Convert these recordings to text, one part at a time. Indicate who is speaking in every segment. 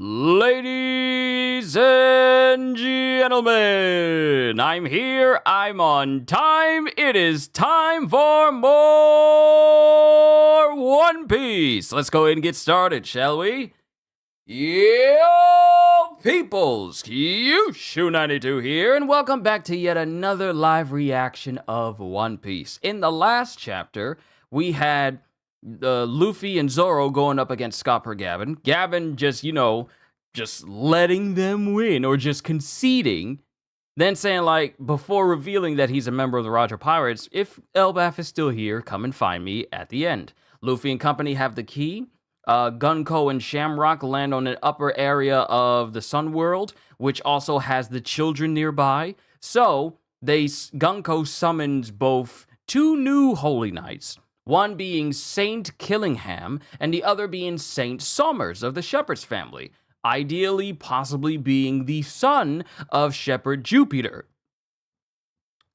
Speaker 1: Ladies and gentlemen, I'm here, I'm on time, it is time for more One Piece. Let's go ahead and get started, shall we? Yo, peoples, Qushu92 here, and welcome back to yet another live reaction of One Piece. In the last chapter, we had Luffy and Zoro going up against Scopper Gavin. Gavin just letting them win or just conceding. Then saying, like, before revealing that he's a member of the Roger Pirates, if Elbaf is still here, come and find me at the end. Luffy and company have the key. Gunko and Shamrock land on an upper area of the Sun World, which also has the children nearby. So, Gunko summons both two new Holy Knights. One being Saint Killingham, and the other being Saint Somers of the Shepherd's family, ideally possibly being the son of Shepherd Jupiter.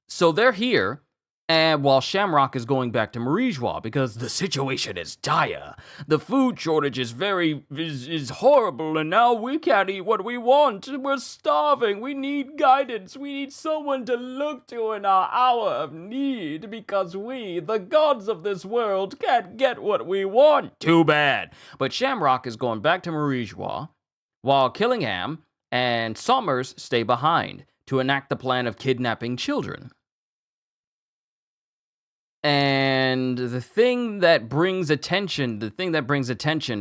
Speaker 1: So they're here, and while Shamrock is going back to Marijois because the situation is dire. The food shortage is is horrible, and now we can't eat what we want. We're starving. We need guidance. We need someone to look to in our hour of need because we, the gods of this world, can't get what we want. Too bad. But Shamrock is going back to Marijois, while Killingham and Somers stay behind to enact the plan of kidnapping children. And the thing that brings attention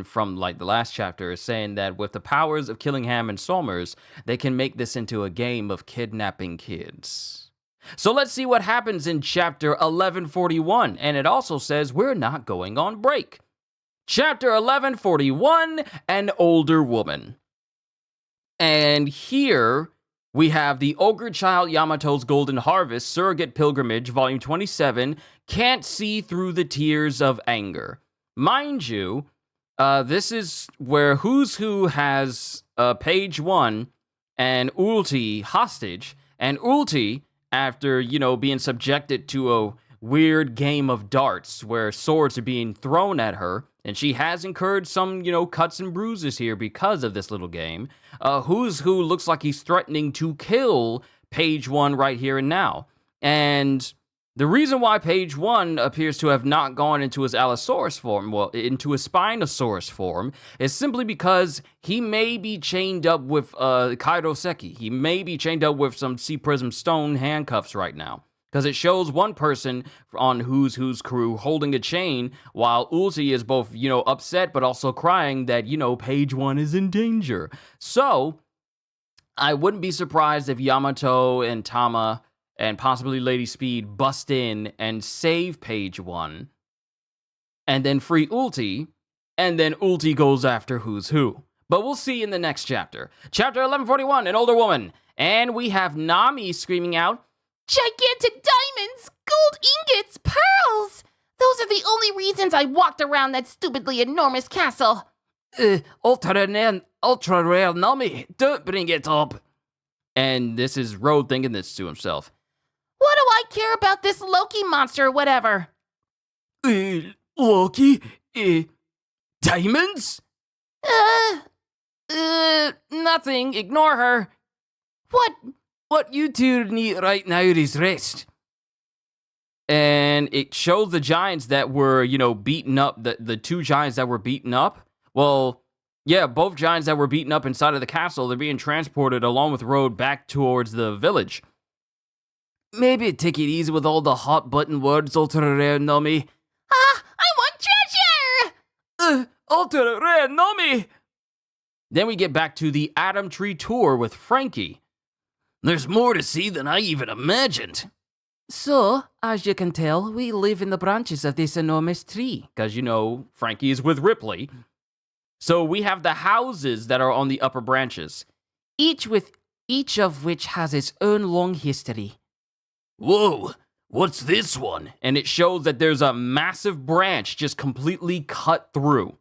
Speaker 1: from like the last chapter is saying that with the powers of Killingham and Somers, they can make this into a game of kidnapping kids. So let's see what happens in chapter 1141. And it also says we're not going on break. Chapter 1141, An Older Woman. And here we have the Ogre Child Yamato's Golden Harvest, Surrogate Pilgrimage, Volume 27, Can't See Through the Tears of Anger. Mind you, this is where Who's Who has Page 1 and Ulti hostage, and Ulti, after, being subjected to a weird game of darts where swords are being thrown at her, and she has incurred some, cuts and bruises here because of this little game. Who's Who looks like he's threatening to kill Page 1 right here and now. And the reason why Page 1 appears to have not gone into his Allosaurus form, into his Spinosaurus form, is simply because he may be chained up with Kairoseki. He may be chained up with some Sea Prism Stone handcuffs right now. Because it shows one person on Who's Who's crew holding a chain, while Ulti is both, upset, but also crying that, Page 1 is in danger. So, I wouldn't be surprised if Yamato and Tama and possibly Lady Speed bust in and save Page 1, and then free Ulti, and then Ulti goes after Who's Who. But we'll see in the next chapter. Chapter 1141, An Older Woman. And we have Nami screaming out,
Speaker 2: "Gigantic diamonds, gold ingots, pearls! Those are the only reasons I walked around that stupidly enormous castle."
Speaker 1: Ultra rare Nami, don't bring it up. And this is Road thinking this to himself.
Speaker 2: What do I care about this Loki monster or whatever?
Speaker 1: Loki? Diamonds? Nothing, ignore her. What you two need right now is rest. And it shows the giants that were, beaten up, the two giants that were beaten up. Well, yeah, both giants that were beaten up inside of the castle, they're being transported along with Road back towards the village. Maybe take it easy with all the hot button words, Ultra Rare Nami.
Speaker 2: I want treasure!
Speaker 1: Ultra Rare Nami! Then we get back to the Atom Tree tour with Frankie. There's more to see than I even imagined. So, as you can tell, we live in the branches of this enormous tree. Because, Frankie is with Ripley. So we have the houses that are on the upper branches. Each of which has its own long history. Whoa, what's this one? And it shows that there's a massive branch just completely cut through.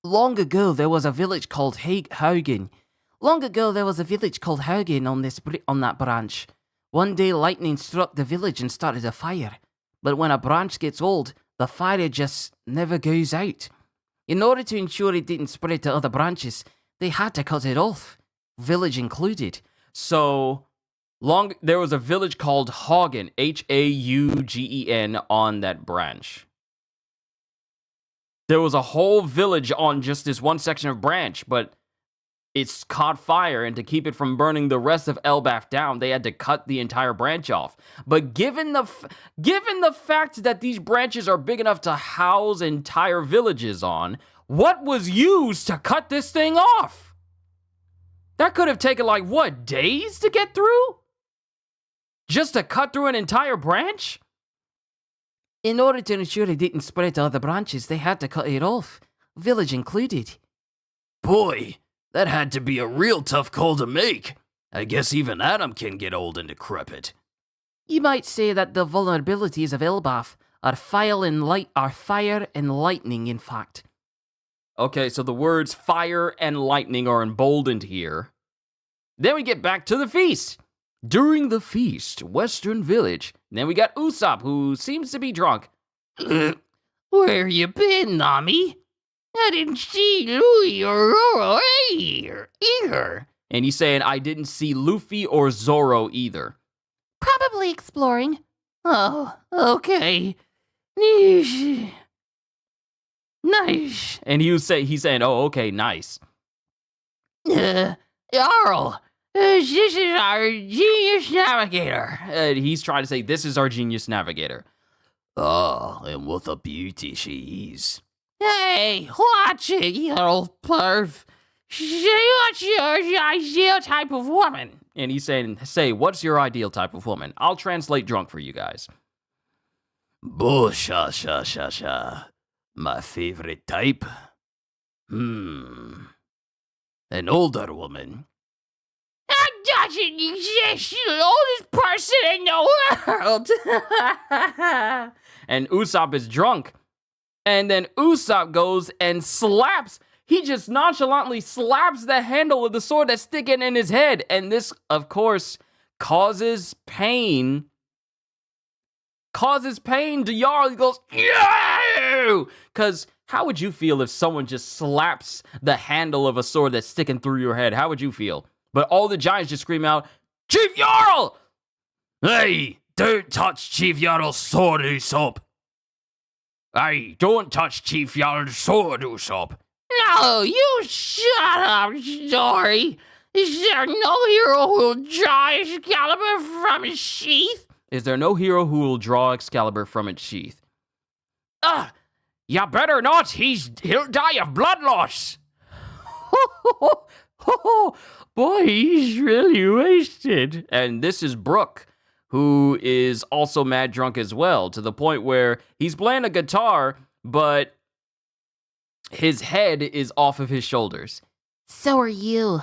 Speaker 1: Long ago, there was a village called Haugen. on that branch. One day lightning struck the village and started a fire. But when a branch gets old, the fire just never goes out. In order to ensure it didn't spread to other branches,
Speaker 2: They had to cut it off, village included.
Speaker 1: So there was a village called Haugen, Haugen, on that branch. There was a whole village on just this one section of branch, but it's caught fire, and to keep it from burning the rest of Elbaf down, they had to cut the entire branch off. But given the fact that these branches are big enough to house entire villages on, what was used to cut this thing off? That could have taken, like, what, days to get through? Just to cut through an entire branch?
Speaker 2: In order to ensure it didn't spread to other branches, they had to cut it off, village included.
Speaker 3: Boy, that had to be a real tough call to make. I guess even Adam can get old and decrepit.
Speaker 2: You might say that the vulnerabilities of Elbaf are fire and lightning, in fact.
Speaker 1: Okay, so the words fire and lightning are emboldened here. Then we get back to the feast. During the feast, Western Village. Then we got Usopp, who seems to be drunk.
Speaker 2: Where you been, Nami? I didn't see Louie or Roro either.
Speaker 1: And he's saying, I didn't see Luffy or Zoro either.
Speaker 2: Probably exploring. Oh, okay. Nice.
Speaker 1: And he's saying, oh, okay, nice.
Speaker 2: Jarl, this is our genius navigator.
Speaker 1: He's trying to say, this is our genius navigator.
Speaker 3: Oh, and what a beauty she is.
Speaker 2: Hey, watch it, you old perv. What's your ideal type of woman?
Speaker 1: And he's saying, say, what's your ideal type of woman? I'll translate drunk for you guys.
Speaker 3: Sha. My favorite type? An older woman.
Speaker 2: That doesn't exist, the oldest person in the world.
Speaker 1: And Usopp is drunk. And then Usopp goes and he just nonchalantly slaps the handle of the sword that's sticking in his head. And this, of course, causes pain to Jarl. He goes, yeah! Because how would you feel if someone just slaps the handle of a sword that's sticking through your head? How would you feel? But all the giants just scream out, Chief Jarl!
Speaker 3: Hey, don't touch Chief Jarl's sword, Usopp.
Speaker 1: Hey, don't touch Chief Jarl's sword, Usopp.
Speaker 2: No, you shut up, Story. Is there no hero who will draw Excalibur from his sheath?
Speaker 1: Is there no hero who will draw Excalibur from its sheath? You better not. He'll die of blood loss.
Speaker 2: Boy, he's really wasted.
Speaker 1: And this is Brook, who is also mad drunk as well, to the point where he's playing a guitar, but his head is off of his shoulders.
Speaker 2: So are you.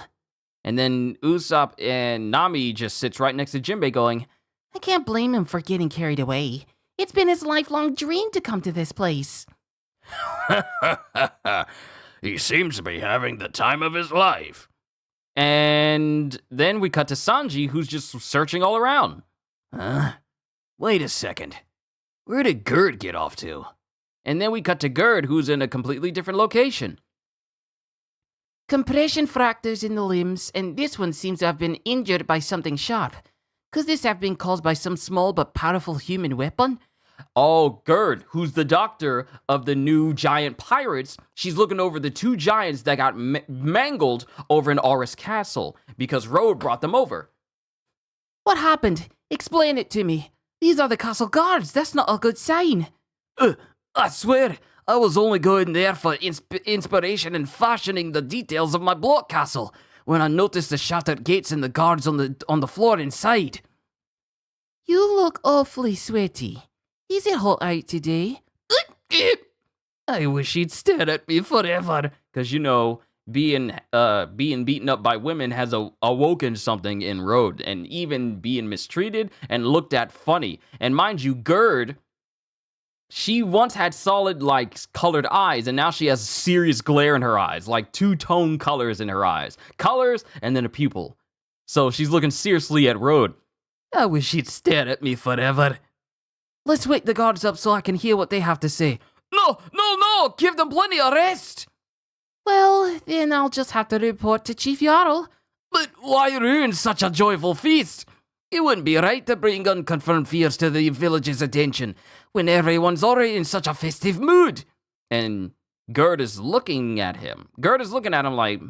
Speaker 1: And then Usopp and Nami just sits right next to Jinbei going,
Speaker 2: I can't blame him for getting carried away. It's been his lifelong dream to come to this place.
Speaker 3: He seems to be having the time of his life.
Speaker 1: And then we cut to Sanji, who's just searching all around.
Speaker 3: Wait a second. Where did Gerd get off to?
Speaker 1: And then we cut to Gerd, who's in a completely different location.
Speaker 2: Compression fractures in the limbs, and this one seems to have been injured by something sharp. Could this have been caused by some small but powerful human weapon?
Speaker 1: Oh, Gerd, who's the doctor of the new giant pirates, she's looking over the two giants that got mangled over in Aris Castle, because Road brought them over.
Speaker 2: What happened? Explain it to me. These are the castle guards. That's not a good sign.
Speaker 3: I swear, I was only going there for inspiration and fashioning the details of my block castle when I noticed the shattered gates and the guards on the floor inside.
Speaker 2: You look awfully sweaty. Is it hot out today?
Speaker 3: I wish he'd stare at me forever.
Speaker 1: Because, you know, being beaten up by women has awoken something in Road, and even being mistreated and looked at funny. And mind you, Gerd, she once had solid, like, colored eyes, and now she has serious glare in her eyes, like two-tone colors in her eyes. Colors, and then a pupil. So she's looking seriously at Road.
Speaker 3: I wish he'd stare at me forever.
Speaker 2: Let's wake the guards up so I can hear what they have to say.
Speaker 3: No! Give them plenty of rest!
Speaker 2: Well, then I'll just have to report to Chief Yarl.
Speaker 3: But why ruin such a joyful feast? It wouldn't be right to bring unconfirmed fears to the village's attention when everyone's already in such a festive mood.
Speaker 1: And Gerd is looking at him. Gerd is looking at him like,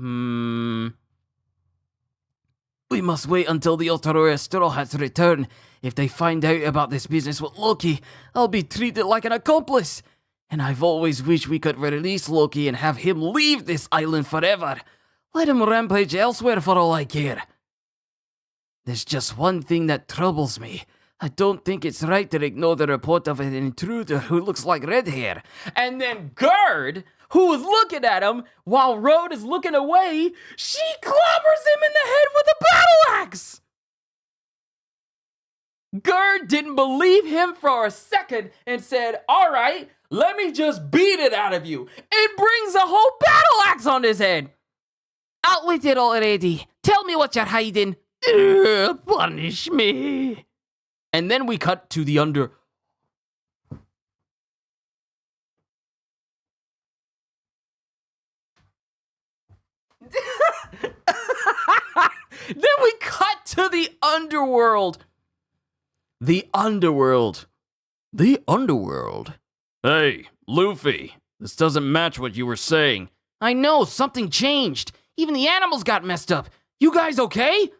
Speaker 3: We must wait until the Ulterior Straw Hats return. If they find out about this business with Loki, I'll be treated like an accomplice. And I've always wished we could release Loki and have him leave this island forever. Let him rampage elsewhere for all I care. There's just one thing that troubles me. I don't think it's right to ignore the report of an intruder who looks like red hair.
Speaker 1: and then Gerd, who is looking at him while Road is looking away, she clobbers him in the head with a battle axe. Gerd didn't believe him for a second and said, all right, let me just beat it out of you. It brings a whole battle axe on his head.
Speaker 2: Out with it already. Tell me what you're hiding.
Speaker 1: Punish me. And then we cut to the under... Then we cut to the underworld. The underworld.
Speaker 3: The underworld?
Speaker 1: Hey, Luffy, this doesn't match what you were saying.
Speaker 2: I know, something changed. Even the animals got messed up. You guys okay?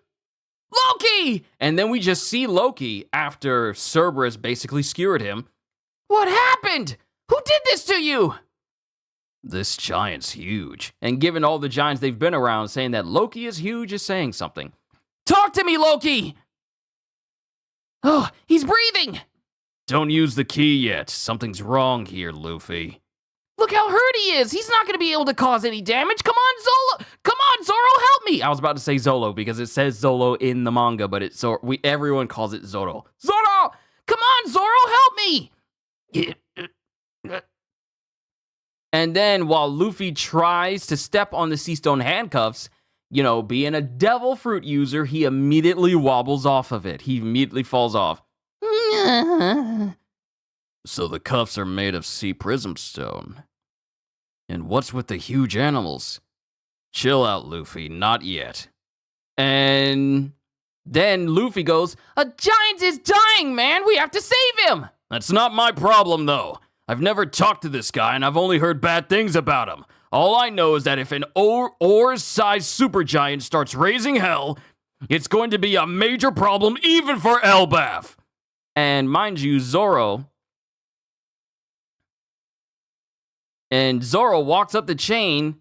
Speaker 1: Loki! And then we just see Loki after Cerberus basically skewered him.
Speaker 2: What happened? Who did this to you?
Speaker 1: This giant's huge. And given all the giants they've been around, saying that Loki is huge is saying something.
Speaker 2: Talk to me, Loki! Oh, he's breathing!
Speaker 1: Don't use the key yet. Something's wrong here, Luffy.
Speaker 2: Look how hurt he is. He's not going to be able to cause any damage. Come on, Zolo. Come on, Zoro, help me.
Speaker 1: I was about to say Zolo because it says Zolo in the manga, but it's everyone calls it Zoro. Zoro!
Speaker 2: Come on, Zoro, help me.
Speaker 1: And then while Luffy tries to step on the sea stone handcuffs, you know, being a devil fruit user, he immediately wobbles off of it. He immediately falls off. So the cuffs are made of sea prism stone. And what's with the huge animals? Chill out, Luffy, not yet. And then Luffy goes,
Speaker 2: a giant is dying, man. We have to save him.
Speaker 1: That's not my problem, though. I've never talked to this guy, and I've only heard bad things about him. All I know is that if an ore-sized supergiant starts raising hell, it's going to be a major problem even for Elbaf. And mind you, Zoro walks up the chain.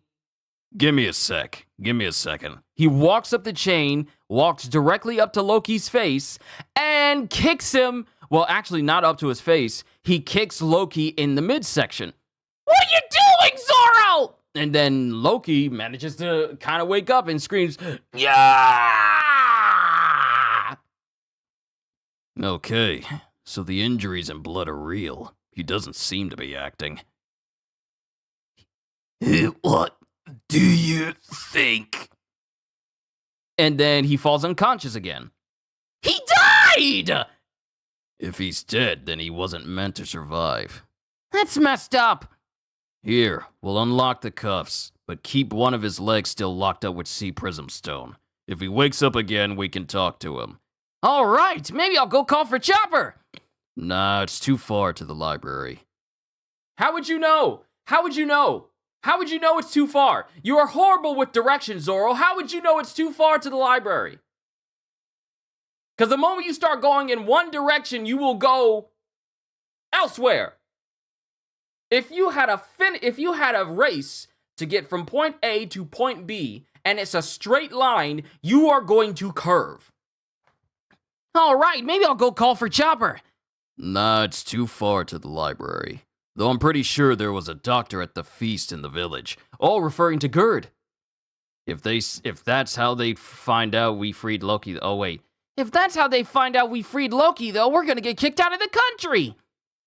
Speaker 1: Give me a second. He walks up the chain, walks directly up to Loki's face, and kicks him. Well, actually, not up to his face. He kicks Loki in the midsection.
Speaker 2: What are you doing, Zoro?
Speaker 1: And then Loki manages to kind of wake up and screams, yeah! Okay, so the injuries and blood are real. He doesn't seem to be acting.
Speaker 3: What do you think?
Speaker 1: And then he falls unconscious again.
Speaker 2: He died!
Speaker 1: If he's dead, then he wasn't meant to survive.
Speaker 2: That's messed up.
Speaker 1: Here, we'll unlock the cuffs, but keep one of his legs still locked up with sea prism stone. If he wakes up again, we can talk to him.
Speaker 2: All right, maybe I'll go call for Chopper.
Speaker 1: Nah, it's too far to the library. How would you know? How would you know? How would you know it's too far? You are horrible with directions, Zoro. How would you know it's too far to the library? Because the moment you start going in one direction, you will go elsewhere. If you had a race to get from point A to point B, and it's a straight line, you are going to curve.
Speaker 2: All right, maybe I'll go call for Chopper.
Speaker 1: Nah, it's too far to the library. Though I'm pretty sure there was a doctor at the feast in the village, all referring to Gerd. If that's how they find out we freed Loki, oh wait.
Speaker 2: If that's how they find out we freed Loki, though, we're gonna get kicked out of the country.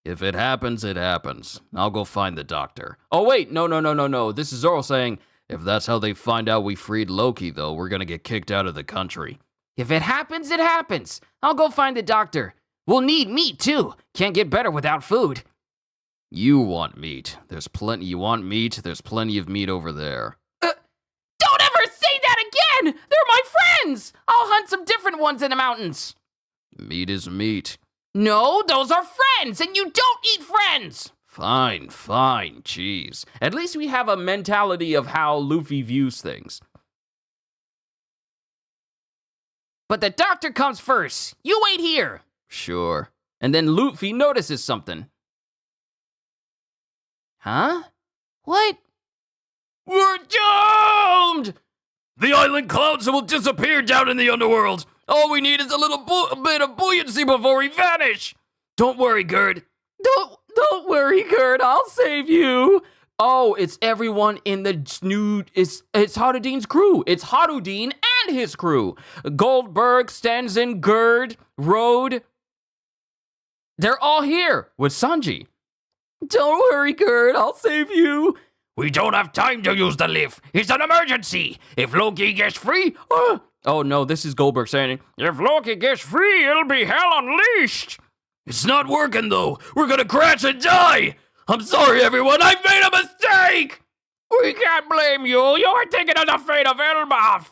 Speaker 1: If it happens, it happens. I'll go find the doctor. Oh wait, no. This is Zoro saying, if that's how they find out we freed Loki, though, we're gonna get kicked out of the country.
Speaker 2: If it happens, it happens. I'll go find the doctor. We'll need meat, too. Can't get better without food.
Speaker 1: You want meat. There's plenty of meat over there. friends. I'll hunt some different ones in the mountains.
Speaker 3: Meat is meat.
Speaker 1: No, those are friends, and you don't eat friends.
Speaker 3: Fine, jeez.
Speaker 1: At least we have a mentality of how Luffy views things. But the doctor comes first. You wait here.
Speaker 3: Sure.
Speaker 1: And then Luffy notices something. Huh? What? We're doomed!
Speaker 3: The island clouds will disappear down in the underworld. All we need is a little bit of buoyancy before we vanish. Don't worry, Gerd.
Speaker 1: Don't worry, Gerd. I'll save you. Oh, it's everyone in the new... It's Harudine's crew. It's Harudine and his crew. Goldberg, Stanzen, Gerd, Road. They're all here with Sanji. Don't worry, Gerd. I'll save you.
Speaker 2: We don't have time to use the lift. It's an emergency. If Loki gets free...
Speaker 1: Oh, no, this is Goldberg saying,
Speaker 2: if Loki gets free, it'll be hell unleashed.
Speaker 3: It's not working, though. We're gonna crash and die. I'm sorry, everyone. I made a mistake.
Speaker 2: We can't blame you. You're thinking of the fate of Elbaf.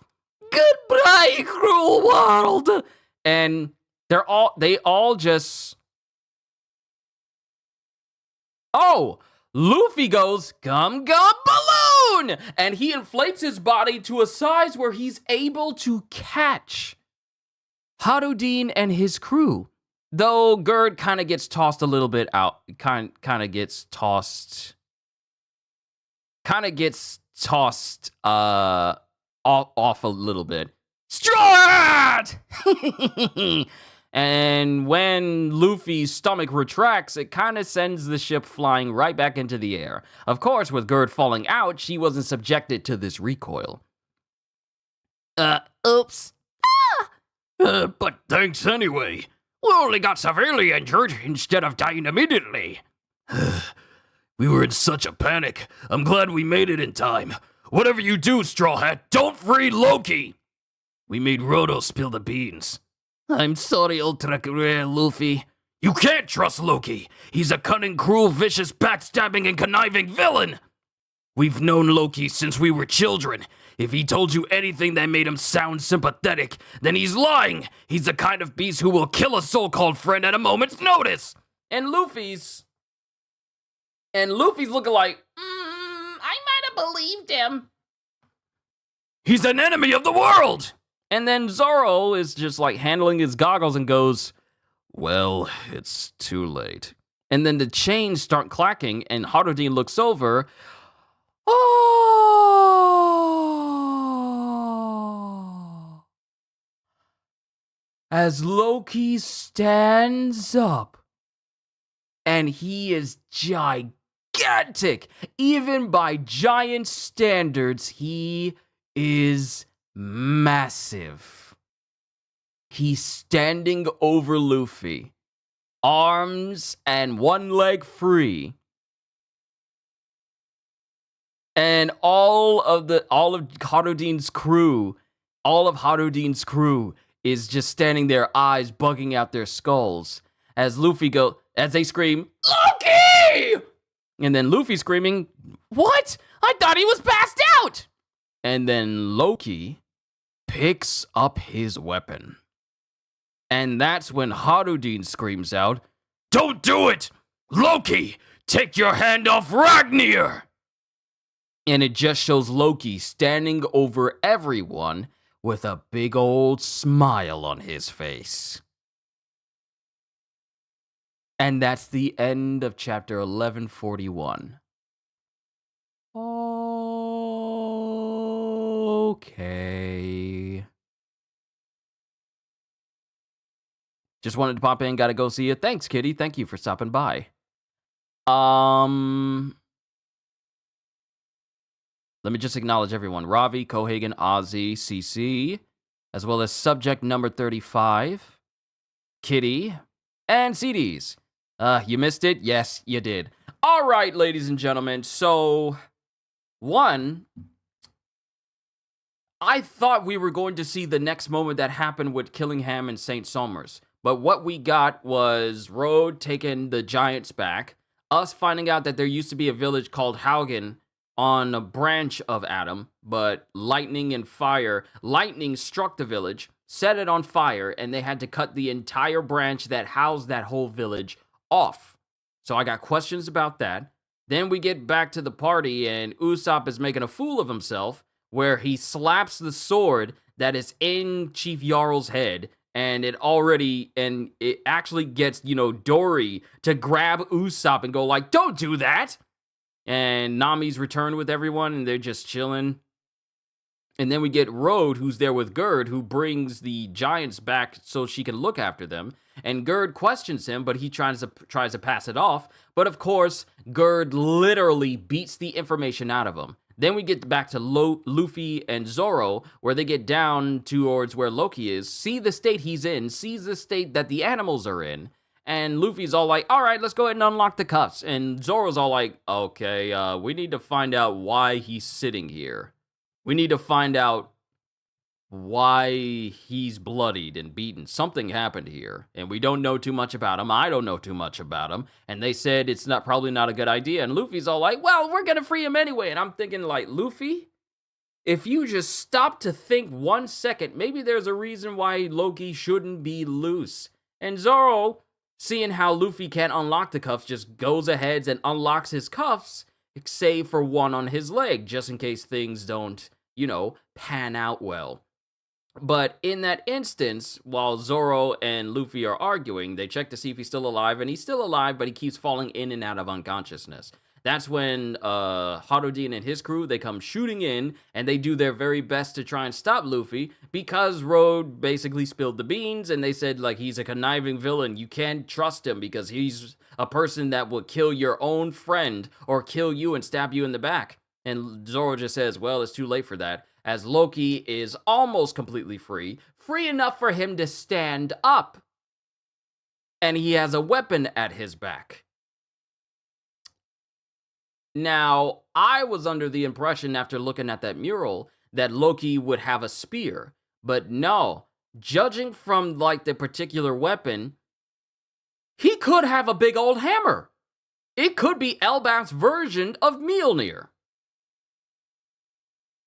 Speaker 1: Goodbye, cruel world. And they all just... Oh, Luffy goes, gum gum balloon! And he inflates his body to a size where he's able to catch Harudine and his crew. Though Gerd kind of gets tossed a little bit out. Kind of gets tossed off a little bit. Straw Hat! And when Luffy's stomach retracts, it kind of sends the ship flying right back into the air. Of course, with Gerd falling out, she wasn't subjected to this recoil.
Speaker 2: Oops.
Speaker 3: But thanks anyway.
Speaker 2: We only got severely injured instead of dying immediately.
Speaker 3: We were in such a panic. I'm glad we made it in time. Whatever you do, Straw Hat, don't free Loki. We made Rodo spill the beans.
Speaker 2: I'm sorry, Ultra Career Luffy.
Speaker 3: You can't trust Loki. He's a cunning, cruel, vicious, backstabbing, and conniving villain. We've known Loki since we were children. If he told you anything that made him sound sympathetic, then he's lying. He's the kind of beast who will kill a so-called friend at a moment's notice.
Speaker 1: And Luffy's looking like,
Speaker 2: I might have believed him.
Speaker 3: He's an enemy of the world.
Speaker 1: and then Zoro is just like handling his goggles and goes, well, it's too late. And then the chains start clacking, and Harudine looks over. Oh! As Loki stands up, and he is gigantic. Even by giant standards, he is massive. He's standing over Luffy, arms and one leg free. And all of Harudine's crew is just standing there, eyes bugging out their skulls. As they scream, Loki! And then Luffy screaming, what? I thought he was passed out! And then Loki picks up his weapon. And that's when Harudine screams out, don't do it! Loki, take your hand off Ragnir! And it just shows Loki standing over everyone with a big old smile on his face. And that's the end of chapter 1141. Okay. Just wanted to pop in, gotta go see you. Thanks, Kitty. Thank you for stopping by. Let me just acknowledge everyone. Ravi, Cohagen, Ozzy, CC, as well as subject number 35, Kitty, and CDs. You missed it? Yes, you did. All right, ladies and gentlemen. So, I thought we were going to see the next moment that happened with Killingham and St. Somers. But what we got was Road taking the Giants back, us finding out that there used to be a village called Haugen on a branch of Adam, but lightning struck the village, set it on fire, and they had to cut the entire branch that housed that whole village off. So I got questions about that. Then we get back to the party, and Usopp is making a fool of himself, where he slaps the sword that is in Chief Jarl's head, and it actually gets, Dory to grab Usopp and go like, "Don't do that!" And Nami's returned with everyone, and they're just chilling. And then we get Road, who's there with Gerd, who brings the giants back so she can look after them. And Gerd questions him, but he tries to pass it off. But of course, Gerd literally beats the information out of him. Then we get back to Luffy and Zoro, where they get down towards where Loki is, see the state he's in, sees the state that the animals are in. And Luffy's all like, "All right, let's go ahead and unlock the cuffs." And Zoro's all like, "Okay, we need to find out why he's sitting here. We need to find out why he's bloodied and beaten. Something happened here, and we don't know too much about him. I don't know too much about him." And they said it's probably not a good idea. And Luffy's all like, "Well, we're gonna free him anyway." And I'm thinking like, Luffy, if you just stop to think 1 second, maybe there's a reason why Loki shouldn't be loose. And Zoro, seeing how Luffy can't unlock the cuffs, just goes ahead and unlocks his cuffs, save for one on his leg, just in case things don't, pan out well. But in that instance, while Zoro and Luffy are arguing, they check to see if he's still alive, and he's still alive, but he keeps falling in and out of unconsciousness. That's when Harudin and his crew, they come shooting in, and they do their very best to try and stop Luffy, because Road basically spilled the beans, and they said, like, he's a conniving villain. You can't trust him, because he's a person that will kill your own friend, or kill you and stab you in the back. And Zoro just says, well, it's too late for that, as Loki is almost completely free enough for him to stand up. And he has a weapon at his back. Now, I was under the impression after looking at that mural that Loki would have a spear, but no, judging from like the particular weapon, he could have a big old hammer. It could be Elbaf's version of Mjolnir.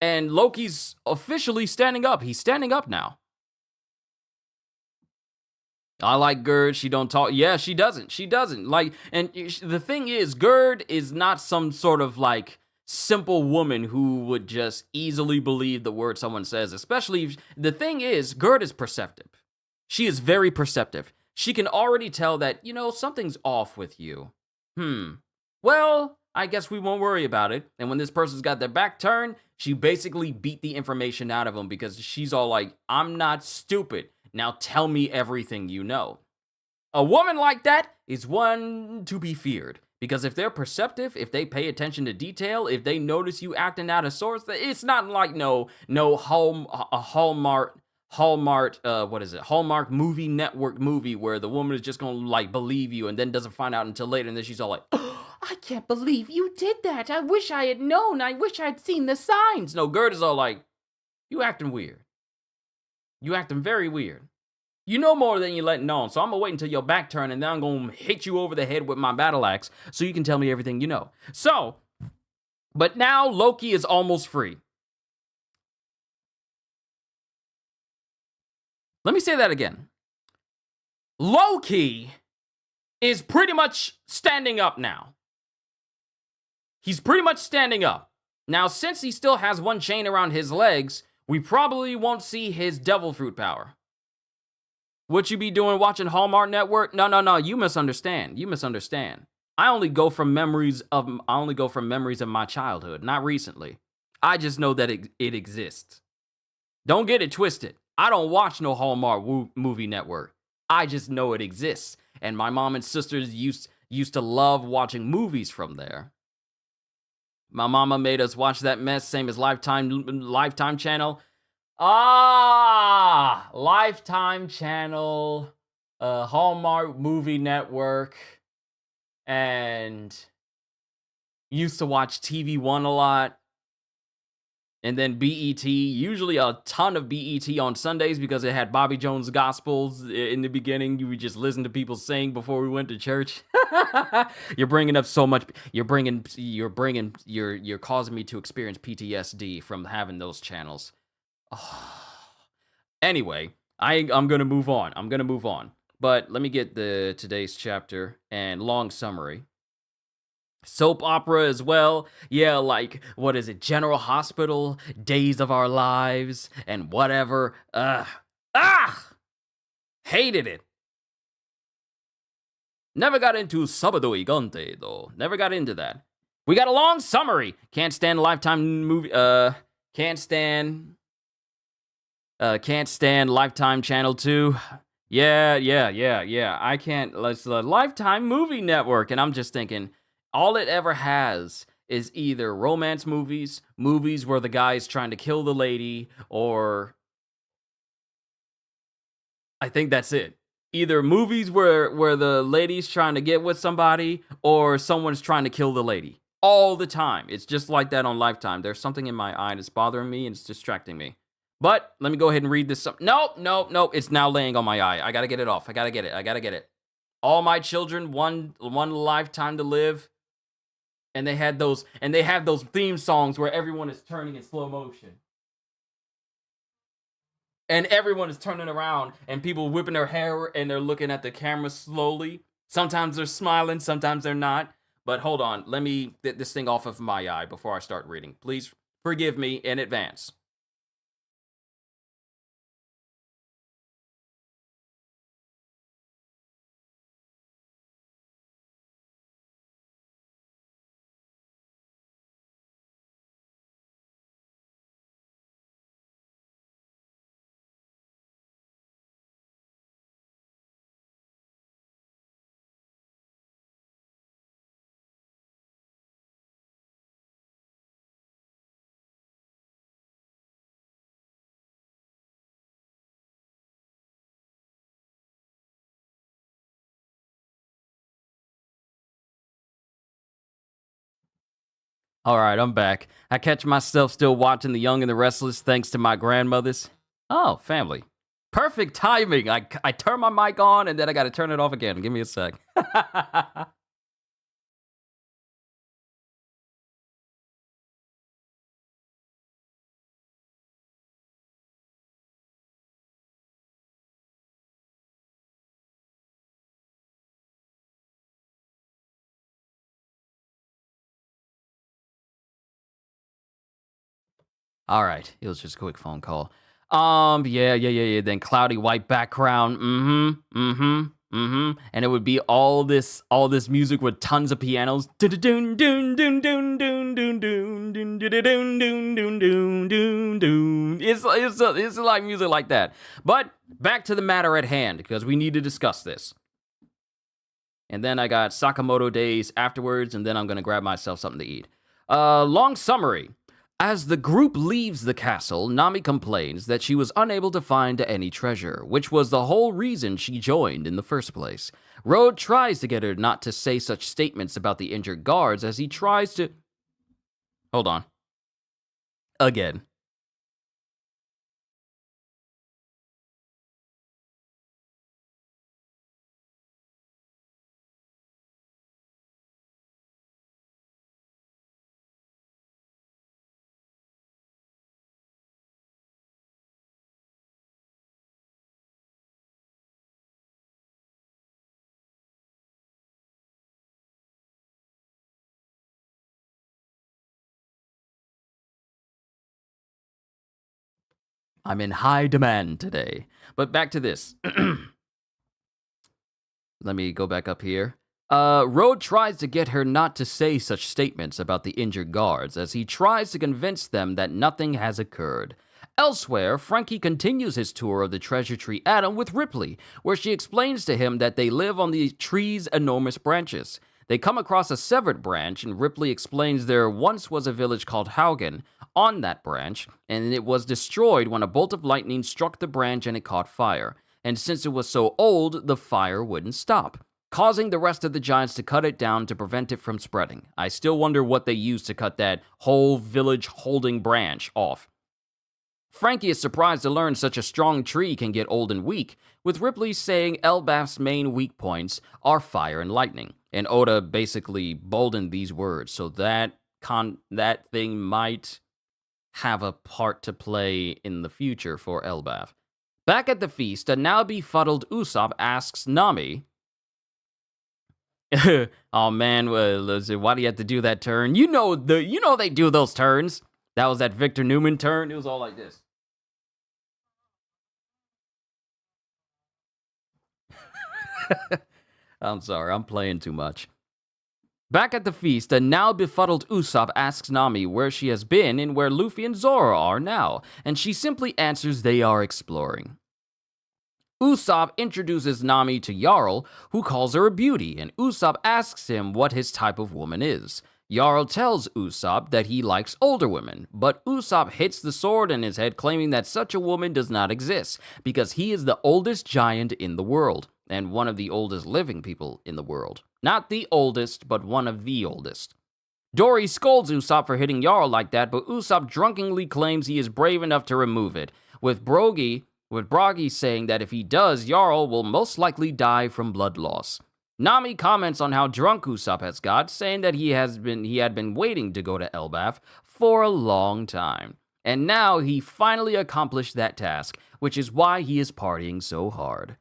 Speaker 1: And Loki's officially standing up. He's standing up now. I like Gerd. She don't talk. Yeah, she doesn't. She doesn't. Like, and the thing is, Gerd is not some sort of like simple woman who would just easily believe the word someone says. Especially, the thing is, Gerd is perceptive. She is very perceptive. She can already tell that, something's off with you. Well, I guess we won't worry about it. And when this person's got their back turned, she basically beat the information out of them, because she's all like, "I'm not stupid. Now tell me everything you know." A woman like that is one to be feared, because if they're perceptive, if they pay attention to detail, if they notice you acting out of sorts, it's not like Hallmark movie network movie where the woman is just gonna like believe you and then doesn't find out until later, and then she's all like, "I can't believe you did that. I wish I had known. I wish I'd seen the signs." No, Gerd is all like, "You acting weird. You acting very weird. You know more than you letting on, so I'm gonna wait until your back turn, and then I'm gonna hit you over the head with my battle axe so you can tell me everything you know." So, but now Loki is almost free. Let me say that again. Loki is pretty much standing up now. He's pretty much standing up. Now, since he still has one chain around his legs, we probably won't see his devil fruit power. What you be doing watching Hallmark Network? No, you misunderstand. You misunderstand. I only go from memories of my childhood, not recently. I just know that it exists. Don't get it twisted. I don't watch no Hallmark movie network. I just know it exists. And my mom and sisters used to love watching movies from there. My mama made us watch that mess, same as Lifetime Channel. Lifetime Channel, Hallmark Movie Network, and used to watch TV One a lot. And then BET, usually a ton of BET on Sundays because it had Bobby Jones gospels in the beginning. You would just listen to people sing before we went to church. You're bringing up so much. You're causing me to experience PTSD from having those channels. Anyway, I'm gonna move on. But let me get the today's chapter and long summary. Soap opera as well. Yeah, like, what is it? General Hospital, Days of Our Lives, and whatever. Hated it. Never got into Sabado Gigante, though. Never got into that. We got a long summary. Can't stand Lifetime movie. Can't stand Lifetime Channel 2. Yeah. I can't. Let's Lifetime Movie Network, and I'm just thinking, all it ever has is either romance movies where the guy's trying to kill the lady, or I think that's it. Either movies where the lady's trying to get with somebody, or someone's trying to kill the lady. All the time. It's just like that on Lifetime. There's something in my eye that's bothering me, and it's distracting me. But let me go ahead and read this. Nope. It's now laying on my eye. I gotta get it off. I gotta get it. All my children, one lifetime to live. And they have those theme songs where everyone is turning in slow motion. And everyone is turning around, and people whipping their hair, and they're looking at the camera slowly. Sometimes they're smiling, sometimes they're not. But hold on, let me get this thing off of my eye before I start reading. Please forgive me in advance. All right, I'm back. I catch myself still watching The Young and the Restless thanks to my grandmothers. Oh, family. Perfect timing. I turn my mic on, and then I got to turn it off again. Give me a sec. All right, it was just a quick phone call. Yeah. Then cloudy white background. And it would be all this music with tons of pianos. It's like music like that. But back to the matter at hand, because we need to discuss this. And then I got Sakamoto Days afterwards, and then I'm gonna grab myself something to eat. Long summary. As the group leaves the castle, Nami complains that she was unable to find any treasure, which was the whole reason she joined in the first place. Road tries to get her not to say such statements about the injured guards as he tries to... Hold on. Again. I'm in high demand today. But back to this. Let me go back up here. Road tries to get her not to say such statements about the injured guards as he tries to convince them that nothing has occurred. Elsewhere, Frankie continues his tour of the Treasure Tree Atom with Ripley, where she explains to him that they live on the tree's enormous branches. They come across a severed branch, and Ripley explains there once was a village called Haugen on that branch, and it was destroyed when a bolt of lightning struck the branch and it caught fire. And since it was so old, the fire wouldn't stop. causing the rest of the giants to cut it down to prevent it from spreading. I still wonder what they used to cut that whole village holding branch off. Frankie is surprised to learn such a strong tree can get old and weak, with Ripley saying Elbaf's main weak points are fire and lightning. And Oda basically boldened these words, so that thing might have a part to play in the future for Elbaf. Back at the feast, a now befuddled Usopp asks Nami, "Oh man, why do you have to do that turn? You know they do those turns." That was that Victor Newman turn. It was all like this. I'm sorry, I'm playing too much. Back at the feast, a now befuddled Usopp asks Nami where she has been and where Luffy and Zoro are now, and she simply answers they are exploring. Usopp introduces Nami to Jarl, who calls her a beauty, and Usopp asks him what his type of woman is. Jarl tells Usopp that he likes older women, but Usopp hits the sword in his head, claiming that such a woman does not exist, because he is the oldest giant in the world, and one of the oldest living people in the world. Not the oldest, but one of the oldest. Dory scolds Usopp for hitting Jarl like that, but Usopp drunkenly claims he is brave enough to remove it, with Broggy saying that if he does, Jarl will most likely die from blood loss. Nami comments on how drunk Usopp has got, saying that he had been waiting to go to Elbaf for a long time. And now he finally accomplished that task, which is why he is partying so hard.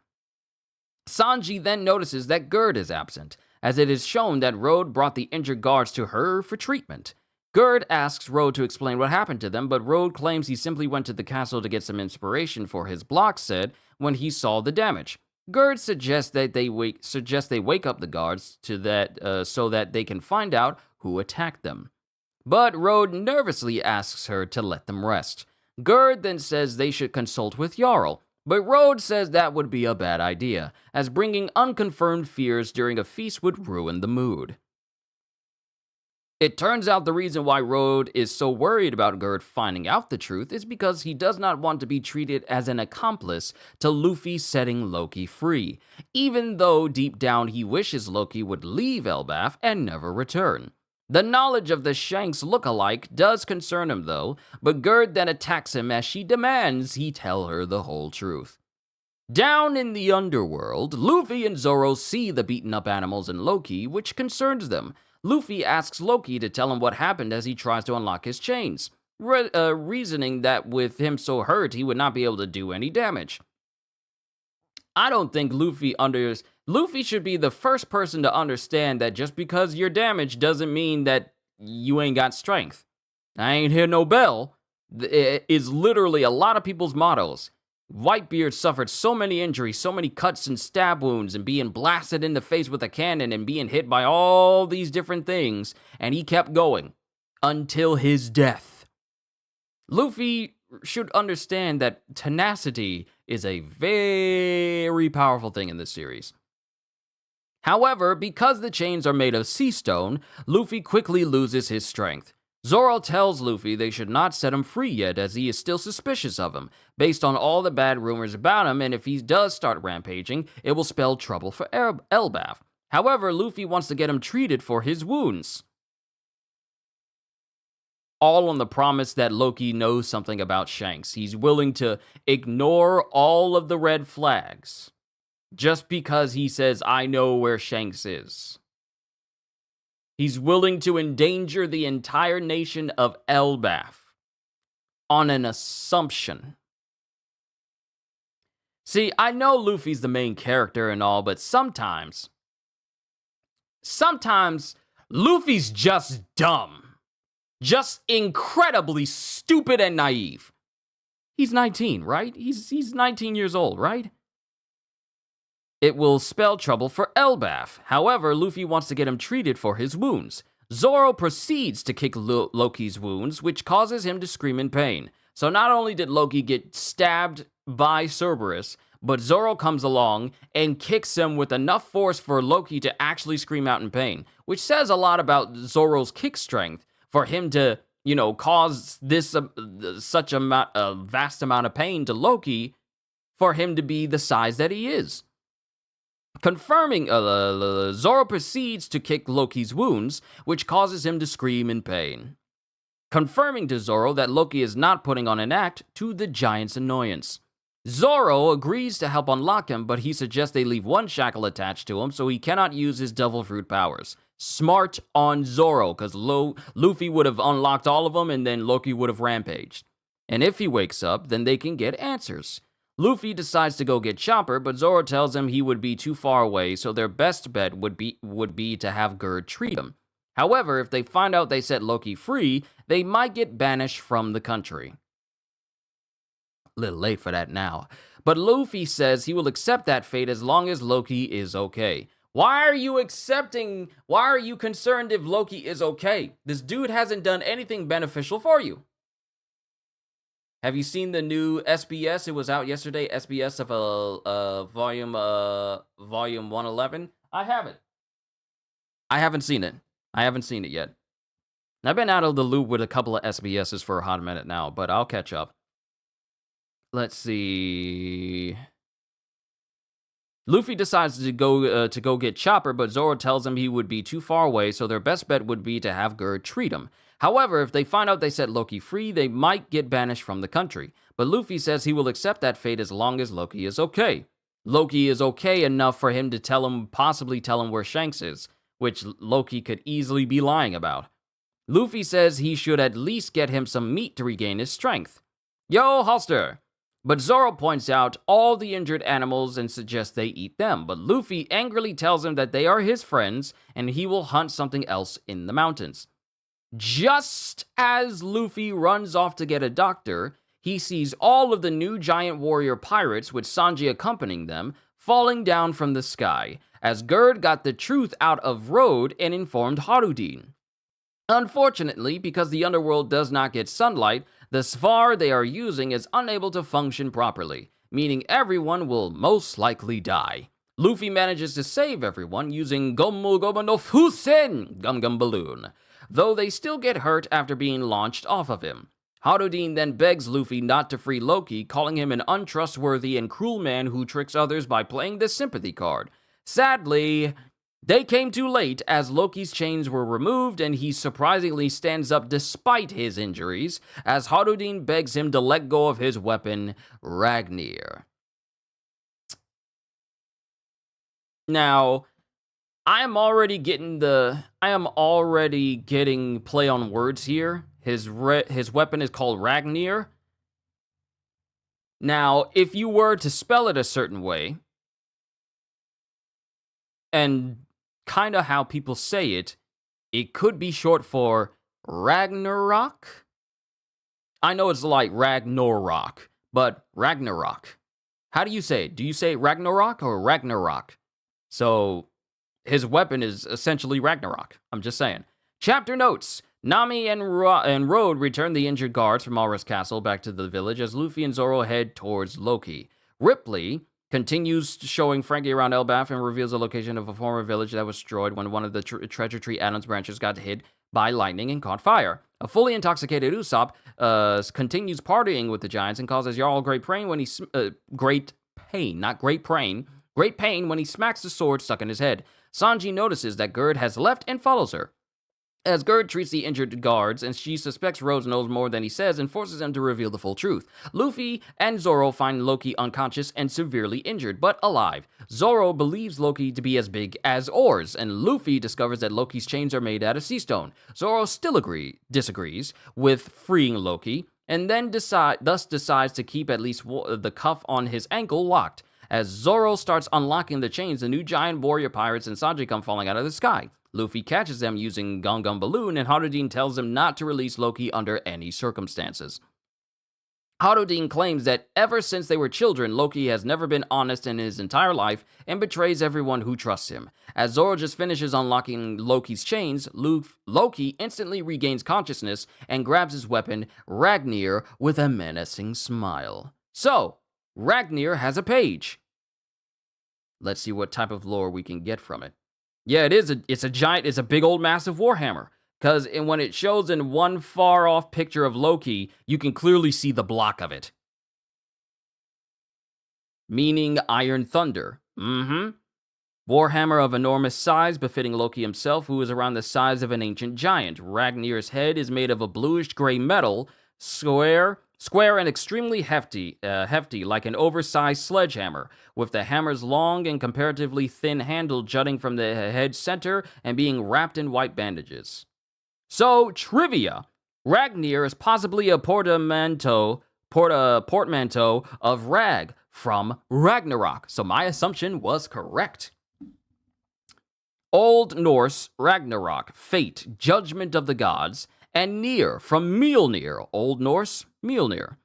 Speaker 1: Sanji then notices that Gerd is absent, as it is shown that Road brought the injured guards to her for treatment. Gerd asks Road to explain what happened to them, but Road claims he simply went to the castle to get some inspiration for his block set when he saw the damage. Gerd suggests they wake up the guards so that they can find out who attacked them. But Road nervously asks her to let them rest. Gerd then says they should consult with Jarl, but Road says that would be a bad idea, as bringing unconfirmed fears during a feast would ruin the mood. It turns out the reason why Road is so worried about Gerd finding out the truth is because he does not want to be treated as an accomplice to Luffy setting Loki free, even though deep down he wishes Loki would leave Elbaf and never return. The knowledge of the Shanks look-alike does concern him though, but Gerd then attacks him as she demands he tell her the whole truth. Down in the underworld, Luffy and Zoro see the beaten-up animals and Loki, which concerns them. Luffy asks Loki to tell him what happened as he tries to unlock his chains, reasoning that with him so hurt, he would not be able to do any damage. I don't think Luffy should be the first person to understand that just because you're damaged doesn't mean that you ain't got strength. I ain't hear no bell. It is literally a lot of people's mottos. Whitebeard suffered so many injuries, so many cuts and stab wounds, and being blasted in the face with a cannon and being hit by all these different things, and he kept going until his death. Luffy should understand that tenacity is a very powerful thing in this series. However, because the chains are made of sea stone, Luffy quickly loses his strength. Zoro tells Luffy they should not set him free yet, as he is still suspicious of him, based on all the bad rumors about him, and if he does start rampaging, it will spell trouble for Elbaf. However, Luffy wants to get him treated for his wounds. All on the promise that Loki knows something about Shanks. He's willing to ignore all of the red flags, just because he says, I know where Shanks is. He's willing to endanger the entire nation of Elbaf on an assumption. See, I know Luffy's the main character and all, but sometimes Luffy's just dumb. Just incredibly stupid and naive. He's 19, right? He's 19 years old, right? It will spell trouble for Elbaf. However, Luffy wants to get him treated for his wounds. Zoro proceeds to kick Loki's wounds, which causes him to scream in pain. So not only did Loki get stabbed by Cerberus, but Zoro comes along and kicks him with enough force for Loki to actually scream out in pain, which says a lot about Zoro's kick strength for him to, cause this such a vast amount of pain to Loki for him to be the size that he is. Confirming, Zoro proceeds to kick Loki's wounds, which causes him to scream in pain. Confirming to Zoro that Loki is not putting on an act to the giant's annoyance. Zoro agrees to help unlock him, but he suggests they leave one shackle attached to him so he cannot use his devil fruit powers. Smart on Zoro, because Luffy would have unlocked all of them and then Loki would have rampaged. And if he wakes up, then they can get answers. Luffy decides to go get Chopper, but Zoro tells him he would be too far away, so their best bet would be to have Gerd treat him. However, if they find out they set Loki free, they might get banished from the country. A little late for that now. But Luffy says he will accept that fate as long as Loki is okay. Why are you concerned if Loki is okay? This dude hasn't done anything beneficial for you. Have you seen the new SBS? It was out yesterday. SBS of volume 111. I haven't. I haven't seen it. I haven't seen it yet. I've been out of the loop with a couple of SBSs for a hot minute now, but I'll catch up. Let's see. Luffy decides to go get Chopper, but Zoro tells him he would be too far away, so their best bet would be to have Gerd treat him. However, if they find out they set Loki free, they might get banished from the country. But Luffy says he will accept that fate as long as Loki is okay. Loki is okay enough for him to possibly tell him where Shanks is, which Loki could easily be lying about. Luffy says he should at least get him some meat to regain his strength. Yo, Holster! But Zoro points out all the injured animals and suggests they eat them, but Luffy angrily tells him that they are his friends and he will hunt something else in the mountains. Just as Luffy runs off to get a doctor, he sees all of the new giant warrior pirates, with Sanji accompanying them, falling down from the sky, as Gerd got the truth out of Road and informed Harudin. Unfortunately, because the underworld does not get sunlight, the Svar they are using is unable to function properly, meaning everyone will most likely die. Luffy manages to save everyone using Gomu Gomu no Fusen, Gum Gum Balloon, though they still get hurt after being launched off of him. Harudin then begs Luffy not to free Loki, calling him an untrustworthy and cruel man who tricks others by playing the sympathy card. Sadly, they came too late, as Loki's chains were removed and he surprisingly stands up despite his injuries, as Harudin begs him to let go of his weapon, Ragnir. Now, I am already getting play on words here. His weapon is called Ragnir. Now, if you were to spell it a certain way, and kind of how people say it, it could be short for Ragnarok. I know it's like Ragnarok, but Ragnarok. How do you say it? Do you say Ragnarok or Ragnarok? So, his weapon is essentially Ragnarok. I'm just saying. Chapter notes. Nami and Road return the injured guards from Alra's castle back to the village as Luffy and Zoro head towards Loki. Ripley continues showing Frankie around Elbaf and reveals the location of a former village that was destroyed when one of the Treasure Tree Island's branches got hit by lightning and caught fire. A fully intoxicated Usopp continues partying with the giants and causes Jarl great pain when he great pain when he smacks the sword stuck in his head. Sanji notices that Gerd has left and follows her. As Gerd treats the injured guards, and she suspects Rose knows more than he says and forces him to reveal the full truth. Luffy and Zoro find Loki unconscious and severely injured, but alive. Zoro believes Loki to be as big as oars, and Luffy discovers that Loki's chains are made out of sea stone. Zoro still disagrees with freeing Loki, and then decides to keep at least the cuff on his ankle locked. As Zoro starts unlocking the chains, the new giant warrior pirates and Sanji come falling out of the sky. Luffy catches them using Gum Gum Balloon, and Harudin tells him not to release Loki under any circumstances. Harudin claims that ever since they were children, Loki has never been honest in his entire life and betrays everyone who trusts him. As Zoro just finishes unlocking Loki's chains, Loki instantly regains consciousness and grabs his weapon, Ragnir, with a menacing smile. So, Ragnir has a page. Let's see what type of lore we can get from it. Yeah, it's a big old massive warhammer. Because when it shows in one far off picture of Loki, you can clearly see the block of it. Meaning Iron Thunder. Warhammer of enormous size, befitting Loki himself, who is around the size of an ancient giant. Ragnir's head is made of a bluish-gray metal, square and extremely hefty, like an oversized sledgehammer, with the hammer's long and comparatively thin handle jutting from the head center and being wrapped in white bandages. So, trivia. Ragnir is possibly a portmanteau of Rag from Ragnarok. So my assumption was correct. Old Norse Ragnarok, fate, judgment of the gods, and Nir from Mjolnir, Old Norse Mjolnir.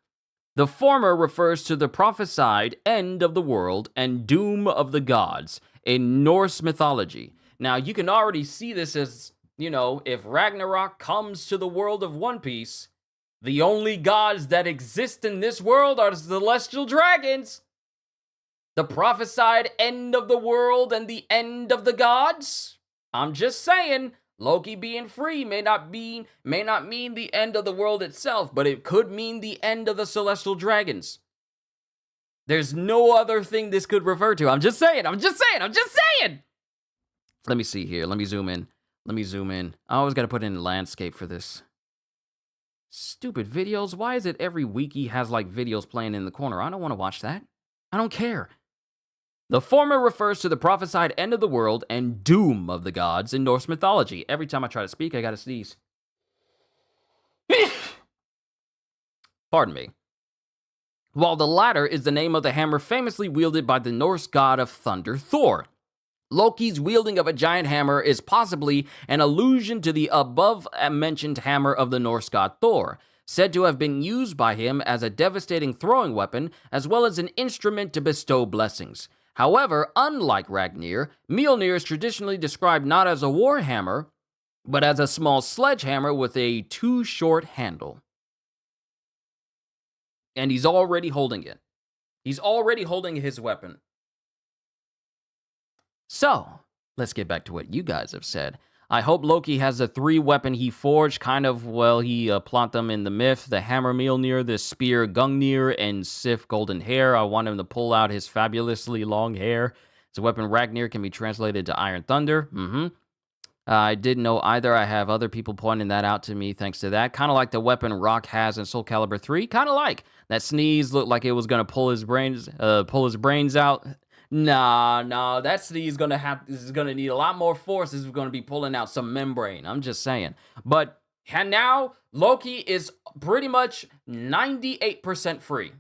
Speaker 1: The former refers to the prophesied end of the world and doom of the gods in Norse mythology. Now, you can already see this as, if Ragnarok comes to the world of One Piece, the only gods that exist in this world are the celestial dragons. The prophesied end of the world and the end of the gods? I'm just saying, Loki being free may not mean the end of the world itself, but it could mean the end of the celestial dragons. There's no other thing this could refer to. I'm just saying. Let me see here. Let me zoom in. I always got to put in landscape for this. Stupid videos. Why is it every wiki has videos playing in the corner? I don't want to watch that. I don't care. The former refers to the prophesied end of the world and doom of the gods in Norse mythology. Every time I try to speak, I gotta sneeze. Pardon me. While the latter is the name of the hammer famously wielded by the Norse god of thunder, Thor. Loki's wielding of a giant hammer is possibly an allusion to the above-mentioned hammer of the Norse god Thor, said to have been used by him as a devastating throwing weapon, as well as an instrument to bestow blessings. However, unlike Ragnir, Mjolnir is traditionally described not as a war hammer, but as a small sledgehammer with a too short handle. And he's already holding it. He's already holding his weapon. So, let's get back to what you guys have said. I hope Loki has the 3 weapon he forged, he plot them in the myth, the hammer Mjolnir, the spear Gungnir, and Sif golden hair. I want him to pull out his fabulously long hair. His weapon Ragnir can be translated to Iron Thunder. I didn't know either. I have other people pointing that out to me thanks to that. Kind of like the weapon Rock has in Soul Calibur 3. Kind of like. That sneeze looked like it was going to pull his brains out. Nah, that sneeze is gonna need a lot more force. This is gonna be pulling out some membrane. I'm just saying. But now Loki is pretty much 98% free.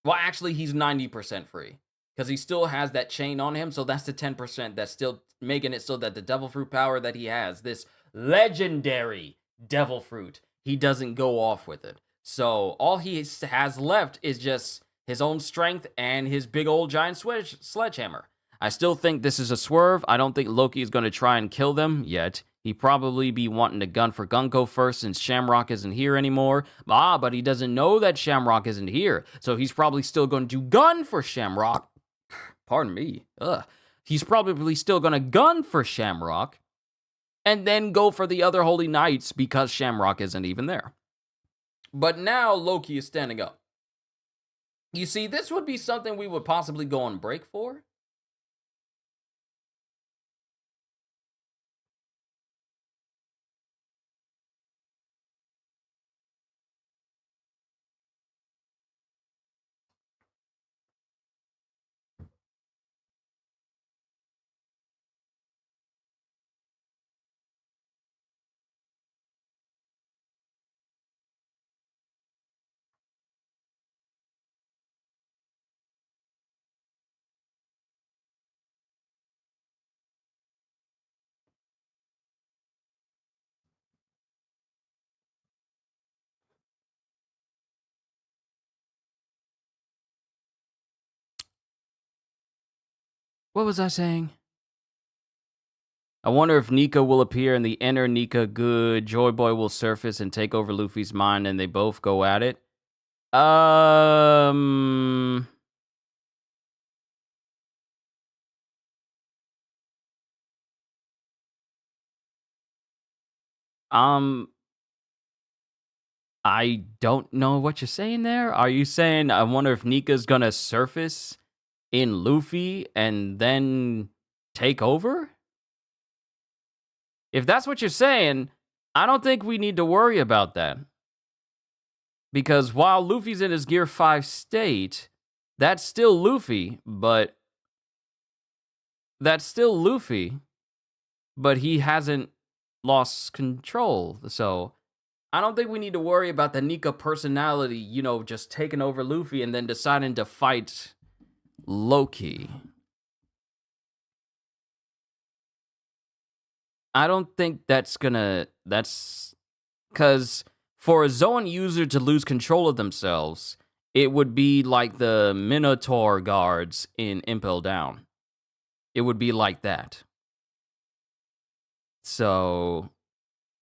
Speaker 1: Well, actually, he's 90% free. Because he still has that chain on him, so that's the 10% that's still making it so that the devil fruit power that he has, this legendary devil fruit, he doesn't go off with it. So all he has left is just his own strength and his big old giant sledgehammer. I still think this is a swerve. I don't think Loki is going to try and kill them yet. He'd probably be wanting to gun for Gunko first since Shamrock isn't here anymore. But he doesn't know that Shamrock isn't here. So he's probably still going to gun for Shamrock. Pardon me. He's probably still going to gun for Shamrock and then go for the other Holy Knights because Shamrock isn't even there. But now Loki is standing up. You see, this would be something we would possibly go on break for. What was I saying? I wonder if Nika will appear and the inner Nika good Joy Boy will surface and take over Luffy's mind and they both go at it. I don't know what you're saying there. Are you saying I wonder if Nika's gonna surface in Luffy and then take over? If that's what you're saying, I don't think we need to worry about that. Because while Luffy's in his Gear 5 state, that's still Luffy, but he hasn't lost control. So I don't think we need to worry about the Nika personality, just taking over Luffy and then deciding to fight Loki. I don't think that's because for a Zoan user to lose control of themselves, it would be like the Minotaur guards in Impel Down. It would be like that. So,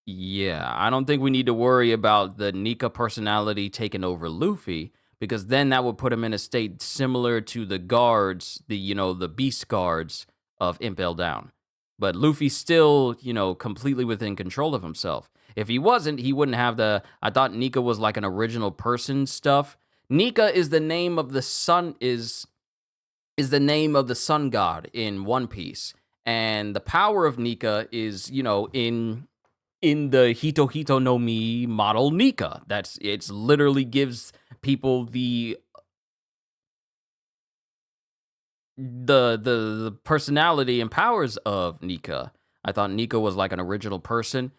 Speaker 1: yeah, I don't think we need to worry about the Nika personality taking over Luffy, because then that would put him in a state similar to the guards, the beast guards of Impel Down. But Luffy's still, completely within control of himself. If he wasn't, he wouldn't have I thought Nika was like an original person stuff. Nika is the name of the sun, is the name of the sun god in One Piece. And the power of Nika is, in the Hito Hito no Mi model Nika. It's literally gives people the personality and powers of Nika. I thought Nika was like an original person.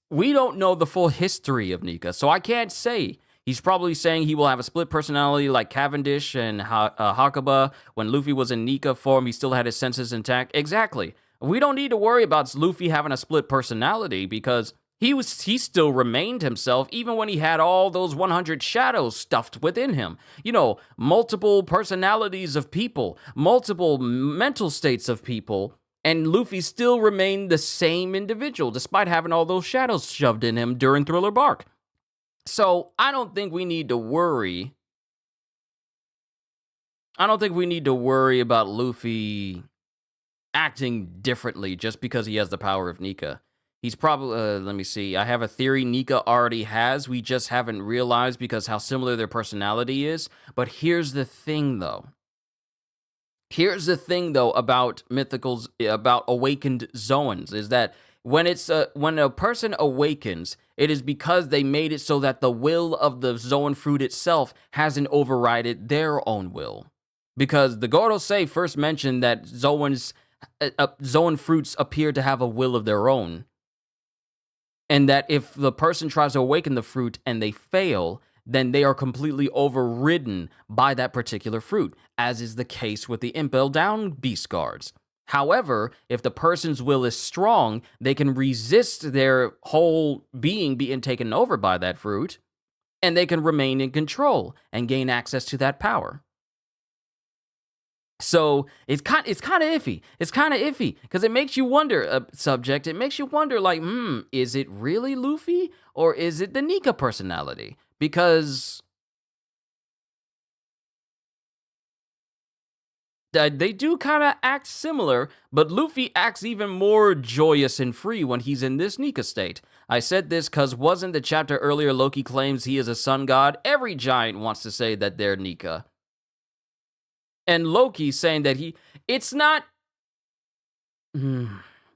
Speaker 1: We don't know the full history of Nika, so I can't say. He's probably saying he will have a split personality like Cavendish and Hakuba. When Luffy was in Nika form, he still had his senses intact. Exactly. We don't need to worry about Luffy having a split personality because he still remained himself even when he had all those 100 shadows stuffed within him. Multiple personalities of people, multiple mental states of people, and Luffy still remained the same individual despite having all those shadows shoved in him during Thriller Bark. So I don't think we need to worry. I don't think we need to worry about Luffy acting differently just because he has the power of Nika. He's probably, let me see. I have a theory Nika already has. We just haven't realized because how similar their personality is. But here's the thing, though. About mythicals, about awakened Zoans, is that when a person awakens, it is because they made it so that the will of the Zoan fruit itself hasn't overridden their own will. Because the Gorosei first mentioned that Zoan fruits appear to have a will of their own. And that if the person tries to awaken the fruit and they fail, then they are completely overridden by that particular fruit, as is the case with the Impel Down Beast Guards. However, if the person's will is strong, they can resist their whole being being taken over by that fruit, and they can remain in control and gain access to that power. So it's kind of iffy. It's kind of iffy because it makes you wonder, subject. It makes you wonder, like, is it really Luffy or is it the Nika personality? Because they do kind of act similar, but Luffy acts even more joyous and free when he's in this Nika state. I said this because wasn't the chapter earlier Loki claims he is a sun god? Every giant wants to say that they're Nika. And Loki saying that it's not,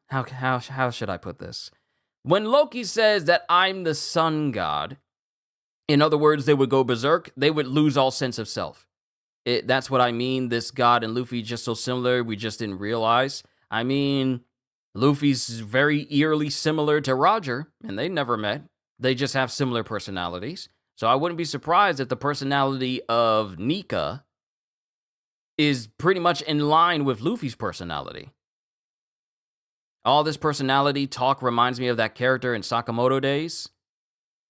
Speaker 1: how should I put this? When Loki says that I'm the sun god, in other words, they would go berserk, they would lose all sense of self. That's what I mean. This god and Luffy just so similar, we just didn't realize. I mean, Luffy's very eerily similar to Roger, and they never met. They just have similar personalities. So I wouldn't be surprised if the personality of Nika is pretty much in line with Luffy's personality. All this personality talk reminds me of that character in Sakamoto Days.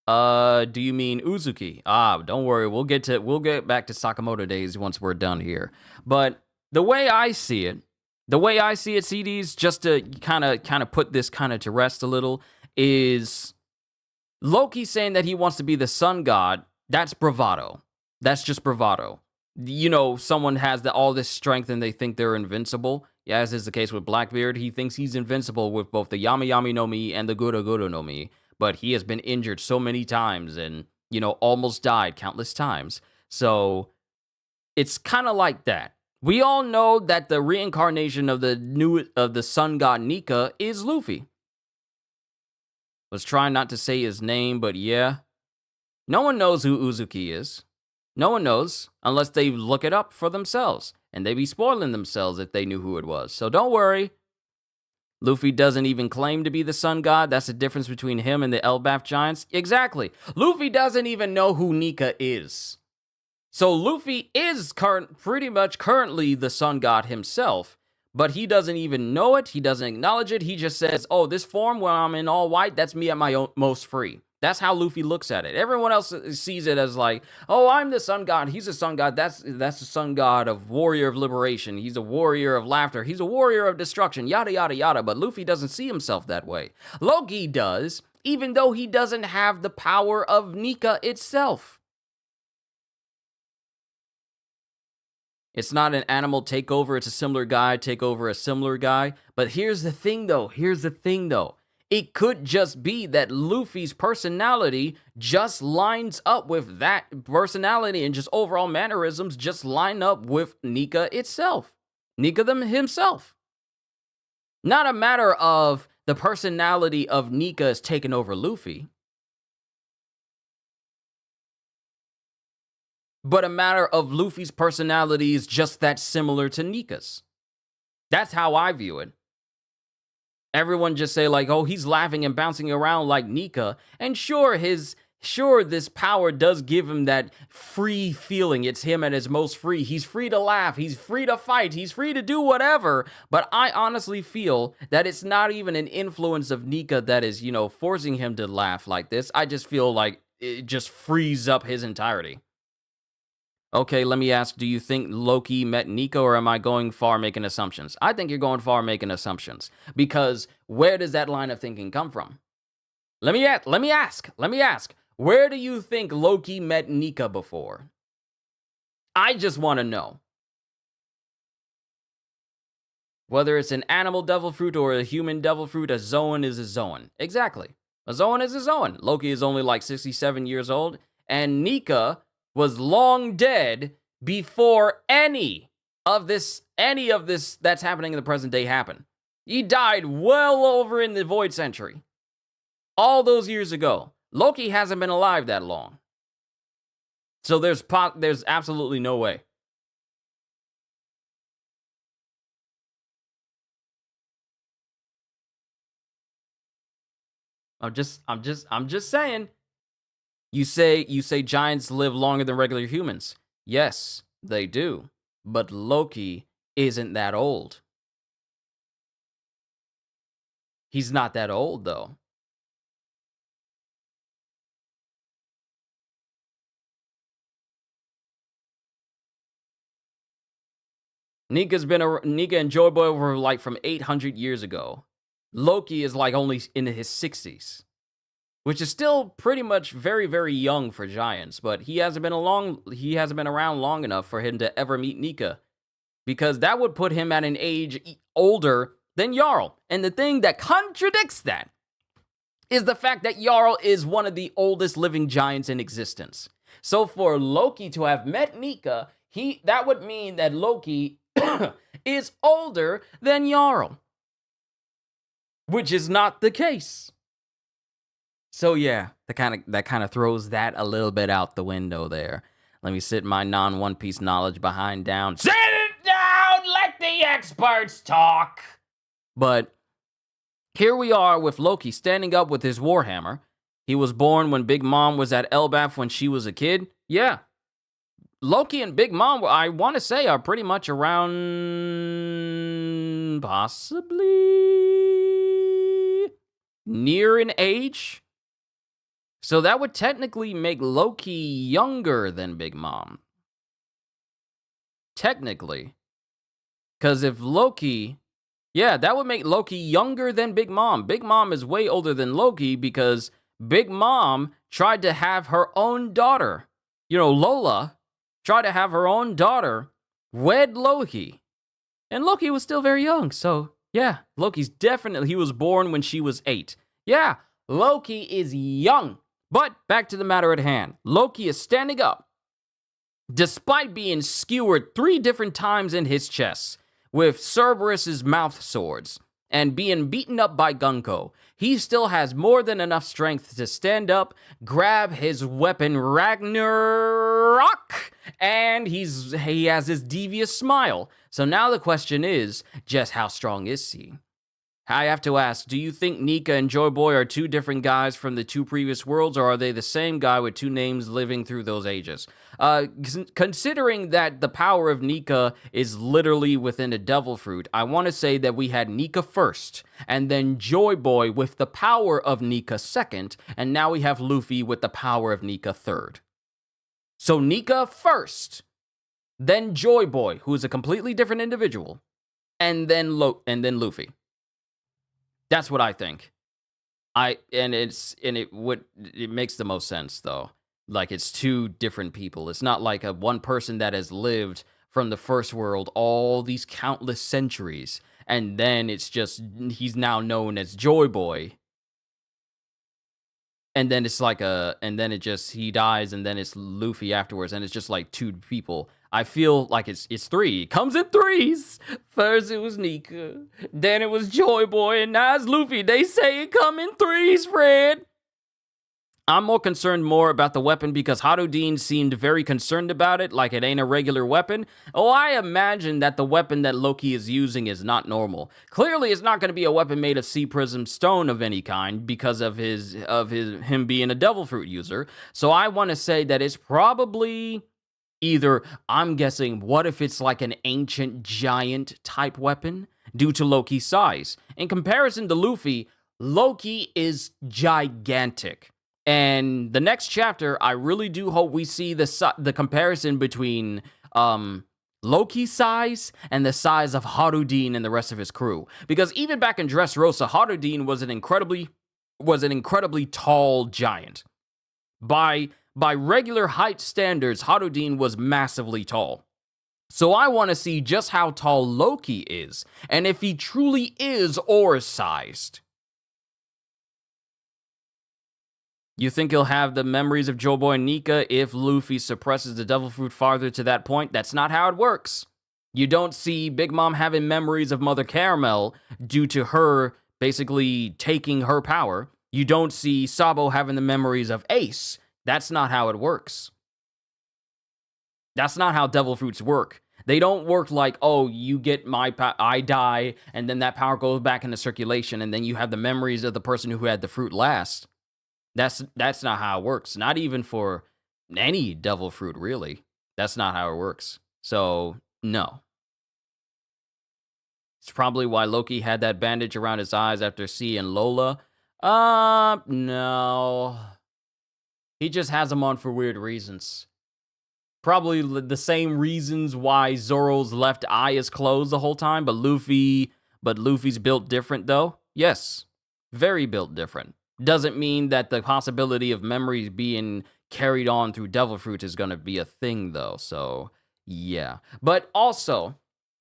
Speaker 1: Do you mean Uzuki? Don't worry, we'll get back to Sakamoto Days once we're done here. But the way I see it, CDs, just to kind of put this kind of to rest a little, is Loki saying that he wants to be the sun god. That's bravado. That's just bravado. Someone has all this strength and they think they're invincible. Yeah, as is the case with Blackbeard. He thinks he's invincible with both the Yami Yami no Mi and the Guro Guro no Mi. But he has been injured so many times and, almost died countless times. So it's kind of like that. We all know that the reincarnation of the sun god Nika is Luffy. Was trying not to say his name, but yeah. No one knows who Uzuki is. No one knows unless they look it up for themselves. And they be spoiling themselves if they knew who it was. So don't worry. Luffy doesn't even claim to be the sun god. That's the difference between him and the Elbaf giants. Exactly. Luffy doesn't even know who Nika is. So Luffy is pretty much currently the sun god himself. But he doesn't even know it. He doesn't acknowledge it. He just says, oh, this form where I'm in all white, that's me at my most free. That's how Luffy looks at it. Everyone else sees it as like, oh, I'm the sun god. He's a sun god. That's the sun god of warrior of liberation. He's a warrior of laughter. He's a warrior of destruction, yada, yada, yada. But Luffy doesn't see himself that way. Loki does, even though he doesn't have the power of Nika itself. It's not an animal takeover. It's a similar guy take over a similar guy. But here's the thing, though. It could just be that Luffy's personality just lines up with that personality, and just overall mannerisms just line up with Nika itself. Nika himself. Not a matter of the personality of Nika is taking over Luffy, but a matter of Luffy's personality is just that similar to Nika's. That's how I view it. Everyone just say like, oh, he's laughing and bouncing around like Nika. And sure, this power does give him that free feeling. It's him at his most free. He's free to laugh. He's free to fight. He's free to do whatever. But I honestly feel that it's not even an influence of Nika that is, forcing him to laugh like this. I just feel like it just frees up his entirety. Okay, let me ask, do you think Loki met Nico, or am I going far making assumptions? I think you're going far making assumptions, because where does that line of thinking come from? Let me ask. Where do you think Loki met Nika before? I just want to know. Whether it's an animal devil fruit or a human devil fruit, a Zoan is a Zoan. Exactly. A Zoan is a Zoan. Loki is only like 67 years old, and Nika was long dead before any of this that's happening in the present day happened. He died well over in the Void Century. All those years ago. Loki hasn't been alive that long. So there's absolutely no way. I'm just saying. You say giants live longer than regular humans. Yes, they do. But Loki isn't that old. He's not that old, though. Nika and Joy Boy were like from 800 years ago. Loki is like only in his 60s. Which is still pretty much very, very young for giants, but he hasn't been around long enough for him to ever meet Nika, because that would put him at an age older than Jarl. And the thing that contradicts that is the fact that Jarl is one of the oldest living giants in existence. So for Loki to have met Nika, that would mean that Loki is older than Jarl, which is not the case. So yeah, that kind of throws that a little bit out the window there. Let me sit my non-One Piece knowledge behind down. Sit it down! Let the experts talk! But here we are with Loki standing up with his warhammer. He was born when Big Mom was at Elbaf when she was a kid. Yeah. Loki and Big Mom, I want to say, are pretty much around possibly near in age. So that would technically make Loki younger than Big Mom. Technically. Because if Loki... Yeah, that would make Loki younger than Big Mom. Big Mom is way older than Loki because Big Mom tried to have her own daughter. Lola tried to have her own daughter wed Loki. And Loki was still very young. So, yeah, he was born when she was 8. Yeah, Loki is young. But back to the matter at hand. Loki is standing up Despite being skewered 3 different times in his chest with Cerberus's mouth swords and being beaten up by Gunko, he still has more than enough strength to stand up, grab his weapon Ragnarok, and he has his devious smile. So now the question is, just how strong is he? I have to ask, do you think Nika and Joy Boy are 2 different guys from the 2 previous worlds, or are they the same guy with 2 names living through those ages? Considering that the power of Nika is literally within a devil fruit, I want to say that we had Nika first, and then Joy Boy with the power of Nika second, and now we have Luffy with the power of Nika third. So Nika first, then Joy Boy, who is a completely different individual, and then Luffy. That's what I think. It makes the most sense though. Like, it's 2 different people. It's not like one person that has lived from the first world all these countless centuries, and then it's just he's now known as Joy Boy. And then it's like he dies, and then it's Luffy afterwards, and it's just like 2 people. I feel like it's 3. It comes in 3s. First it was Nika, then it was Joy Boy, and now it's Luffy. They say it come in 3s, Fred. I'm more concerned about the weapon because Harudin seemed very concerned about it, like it ain't a regular weapon. Oh, I imagine that the weapon that Loki is using is not normal. Clearly, it's not going to be a weapon made of sea prism stone of any kind because of him being a devil fruit user. So I want to say that it's probably either, I'm guessing, what if it's like an ancient giant type weapon due to Loki's size? In comparison to Luffy, Loki is gigantic. And the next chapter, I really do hope we see the comparison between Loki's size and the size of Harudin and the rest of his crew. Because even back in Dressrosa, Harudin was an incredibly tall giant. By regular height standards, Harudin was massively tall. So I want to see just how tall Loki is, and if he truly is Ors-sized. You think he'll have the memories of Joy Boy and Nika if Luffy suppresses the devil fruit farther to that point? That's not how it works. You don't see Big Mom having memories of Mother Caramel due to her basically taking her power. You don't see Sabo having the memories of Ace. That's not how it works. That's not how devil fruits work. They don't work like, oh, you get my power, I die, and then that power goes back into circulation, and then you have the memories of the person who had the fruit last. That's not how it works. Not even for any devil fruit, really. That's not how it works. So, no. It's probably why Loki had that bandage around his eyes after seeing Lola. No. He just has them on for weird reasons. Probably the same reasons why Zoro's left eye is closed the whole time, but Luffy's built different, though. Yes. Very built different. Doesn't mean that the possibility of memories being carried on through devil fruit is going to be a thing, though. So, yeah. But also,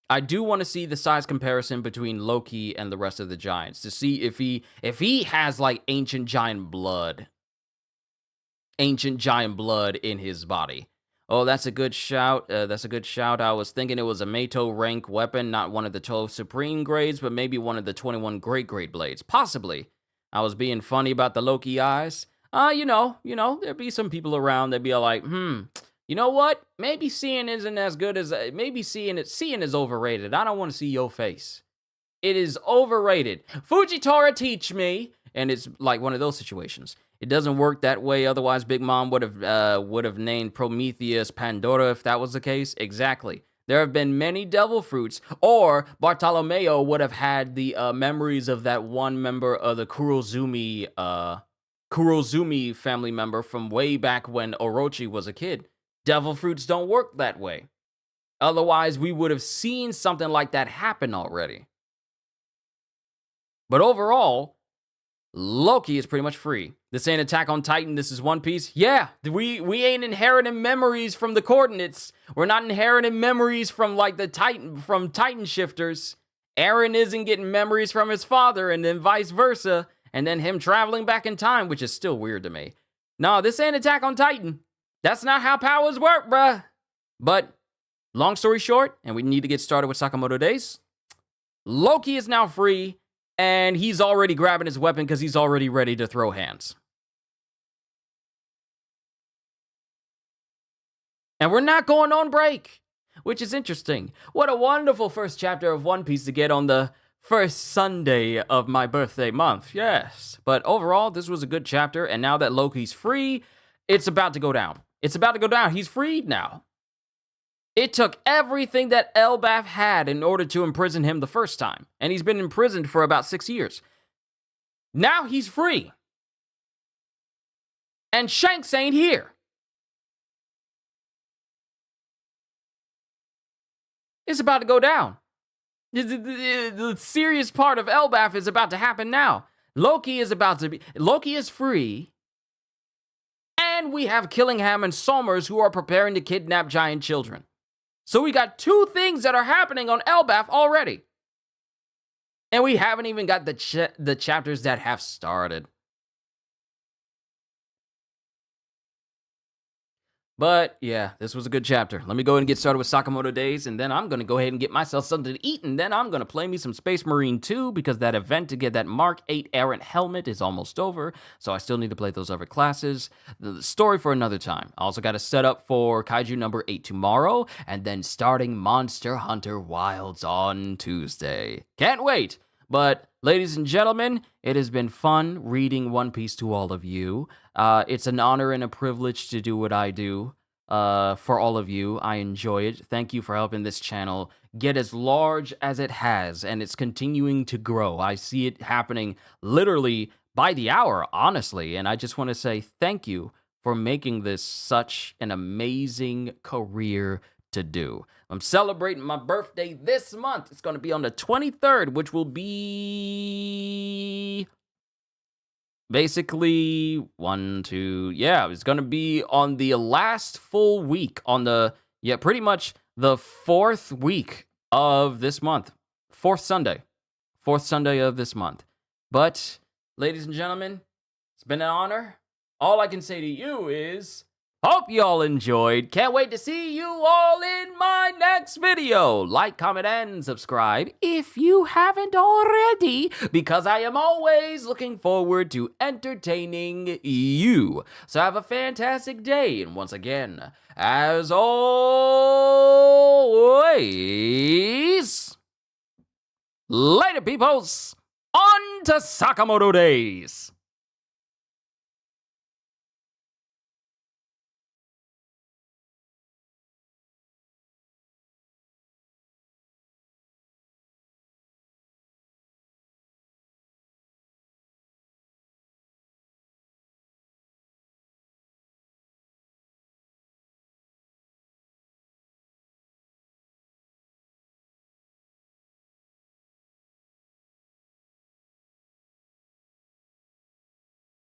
Speaker 1: I do want to see the size comparison between Loki and the rest of the giants to see if he has like ancient giant blood in his body. Oh, that's a good shout. I was thinking it was a Meito rank weapon, not one of the 12 supreme grades, but maybe one of the 21 great grade blades. Possibly. I was being funny about the Loki eyes. You know, there'd be some people around that'd be like, you know what? Maybe seeing isn't as good as, seeing is overrated. I don't want to see your face. It is overrated. Fujitora, teach me. And it's like one of those situations. It doesn't work that way. Otherwise, Big Mom would have named Prometheus Pandora if that was the case. Exactly. There have been many devil fruits, or Bartolomeo would have had the memories of that one member of the Kurozumi family member from way back when Orochi was a kid. Devil fruits don't work that way. Otherwise, we would have seen something like that happen already. But overall, Loki is pretty much free. This ain't Attack on Titan, this is One Piece. Yeah, we ain't inheriting memories from the coordinates. We're not inheriting memories from like Titan shifters. Eren isn't getting memories from his father and then vice versa. And then him traveling back in time, which is still weird to me. No, this ain't Attack on Titan. That's not how powers work, bruh. But long story short, and we need to get started with Sakamoto Days, Loki is now free, and he's already grabbing his weapon because he's already ready to throw hands. And we're not going on break, which is interesting. What a wonderful first chapter of One Piece to get on the first Sunday of my birthday month, yes. But overall, this was a good chapter, and now that Loki's free, it's about to go down. It's about to go down. He's freed now. It took everything that Elbaf had in order to imprison him the first time, and he's been imprisoned for about 6 years. Now he's free. And Shanks ain't here. It's about to go down. The serious part of Elbaf is about to happen now. Loki is free. And we have Killingham and Somers who are preparing to kidnap giant children. So we got 2 things that are happening on Elbaf already. And we haven't even got the chapters that have started. But yeah, this was a good chapter. Let me go ahead and get started with Sakamoto Days, and then I'm going to go ahead and get myself something to eat, and then I'm going to play me some Space Marine 2, because that event to get that Mark 8 Errant helmet is almost over, so I still need to play those other classes. The story for another time. I also got to set up for Kaiju number 8 tomorrow, and then starting Monster Hunter Wilds on Tuesday. Can't wait! But, ladies and gentlemen, it has been fun reading One Piece to all of you. It's an honor and a privilege to do what I do for all of you. I enjoy it. Thank you for helping this channel get as large as it has, and it's continuing to grow. I see it happening literally by the hour, honestly, and I just want to say thank you for making this such an amazing career to do. I'm celebrating my birthday this month. It's going to be on the 23rd, which will be basically it's going to be on the last full week pretty much the 4th week of this month. 4th Sunday of this month. But, ladies and gentlemen, it's been an honor. All I can say to you is, hope y'all enjoyed. Can't wait to see you all in my next video. Like, comment, and subscribe if you haven't already, because I am always looking forward to entertaining you. So have a fantastic day, and once again, as always, later, peoples. On to Sakamoto Days.